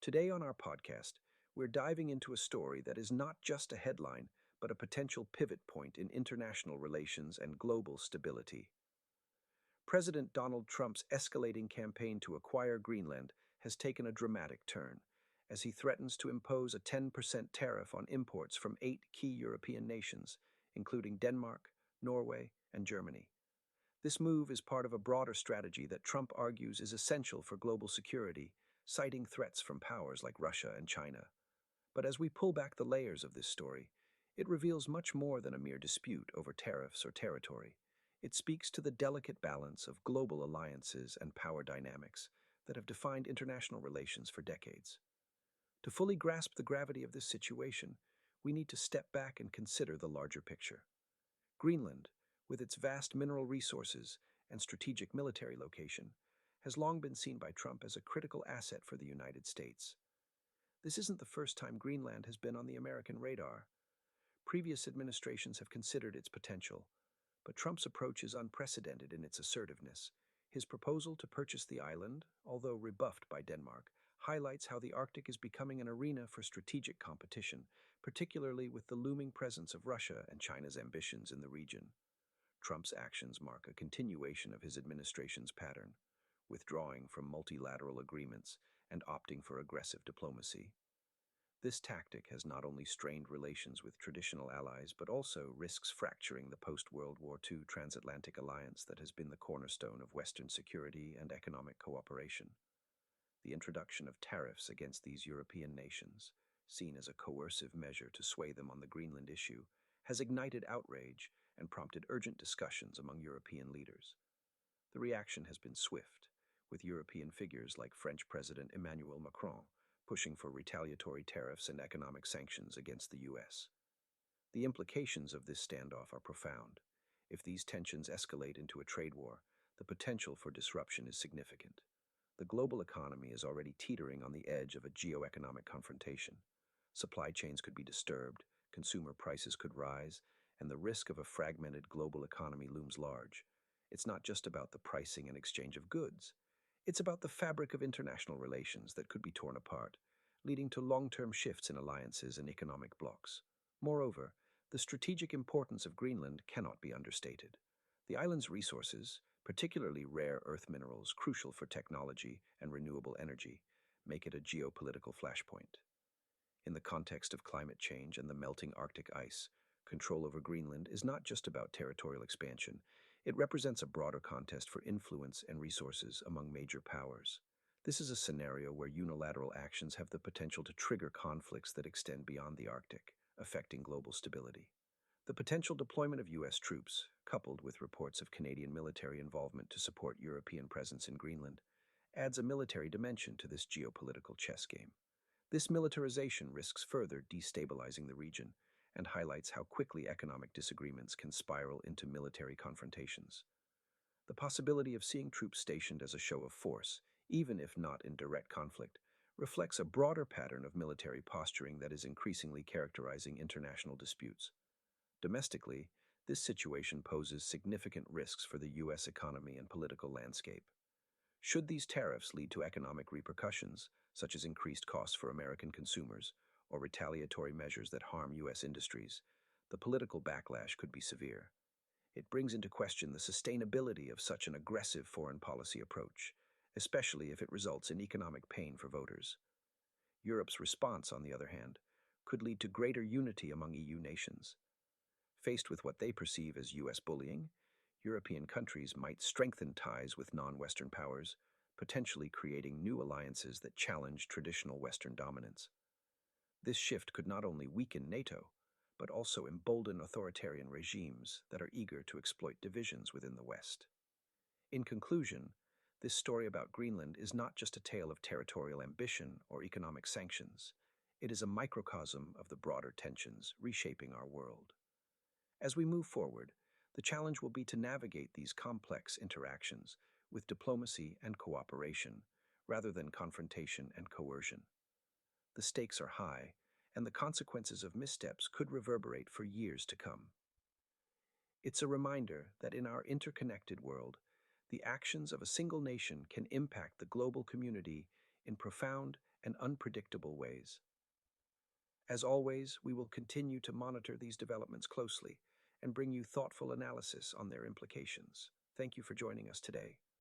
Today on our podcast, we're diving into a story that is not just a headline, but a potential pivot point in international relations and global stability. President Donald Trump's escalating campaign to acquire Greenland has taken a dramatic turn, as he threatens to impose a 10% tariff on imports from 8 key European nations, including Denmark, Norway, and Germany. This move is part of a broader strategy that Trump argues is essential for global security, citing threats from powers like Russia and China. But as we pull back the layers of this story, it reveals much more than a mere dispute over tariffs or territory. It speaks to the delicate balance of global alliances and power dynamics that have defined international relations for decades. To fully grasp the gravity of this situation, we need to step back and consider the larger picture. Greenland, with its vast mineral resources and strategic military location, has long been seen by Trump as a critical asset for the United States. This isn't the first time Greenland has been on the American radar. Previous administrations have considered its potential, but Trump's approach is unprecedented in its assertiveness. His proposal to purchase the island, although rebuffed by Denmark, highlights how the Arctic is becoming an arena for strategic competition, particularly with the looming presence of Russia and China's ambitions in the region. Trump's actions mark a continuation of his administration's pattern, withdrawing from multilateral agreements and opting for aggressive diplomacy. This tactic has not only strained relations with traditional allies, but also risks fracturing the post-World War II transatlantic alliance that has been the cornerstone of Western security and economic cooperation. The introduction of tariffs against these European nations, seen as a coercive measure to sway them on the Greenland issue, has ignited outrage and prompted urgent discussions among European leaders. The reaction has been swift, with European figures like French President Emmanuel Macron pushing for retaliatory tariffs and economic sanctions against the U.S. The implications of this standoff are profound. If these tensions escalate into a trade war, the potential for disruption is significant. The global economy is already teetering on the edge of a geoeconomic confrontation. Supply chains could be disturbed, consumer prices could rise, and the risk of a fragmented global economy looms large. It's not just about the pricing and exchange of goods. It's about the fabric of international relations that could be torn apart, leading to long-term shifts in alliances and economic blocs. Moreover, the strategic importance of Greenland cannot be understated. The island's resources, particularly rare earth minerals crucial for technology and renewable energy, make it a geopolitical flashpoint. In the context of climate change and the melting Arctic ice, control over Greenland is not just about territorial expansion. It represents a broader contest for influence and resources among major powers. This is a scenario where unilateral actions have the potential to trigger conflicts that extend beyond the Arctic, affecting global stability. The potential deployment of U.S. troops, coupled with reports of Canadian military involvement to support European presence in Greenland, adds a military dimension to this geopolitical chess game. This militarization risks further destabilizing the region and highlights how quickly economic disagreements can spiral into military confrontations. The possibility of seeing troops stationed as a show of force, even if not in direct conflict, reflects a broader pattern of military posturing that is increasingly characterizing international disputes. Domestically, this situation poses significant risks for the U.S. economy and political landscape. Should these tariffs lead to economic repercussions, such as increased costs for American consumers or retaliatory measures that harm U.S. industries, the political backlash could be severe. It brings into question the sustainability of such an aggressive foreign policy approach, especially if it results in economic pain for voters. Europe's response, on the other hand, could lead to greater unity among EU nations. Faced with what they perceive as U.S. bullying, European countries might strengthen ties with non-Western powers, potentially creating new alliances that challenge traditional Western dominance. This shift could not only weaken NATO, but also embolden authoritarian regimes that are eager to exploit divisions within the West. In conclusion, this story about Greenland is not just a tale of territorial ambition or economic sanctions. It is a microcosm of the broader tensions reshaping our world. As we move forward, the challenge will be to navigate these complex interactions with diplomacy and cooperation, rather than confrontation and coercion. The stakes are high, and the consequences of missteps could reverberate for years to come. It's a reminder that in our interconnected world, the actions of a single nation can impact the global community in profound and unpredictable ways. As always, we will continue to monitor these developments closely and bring you thoughtful analysis on their implications. Thank you for joining us today.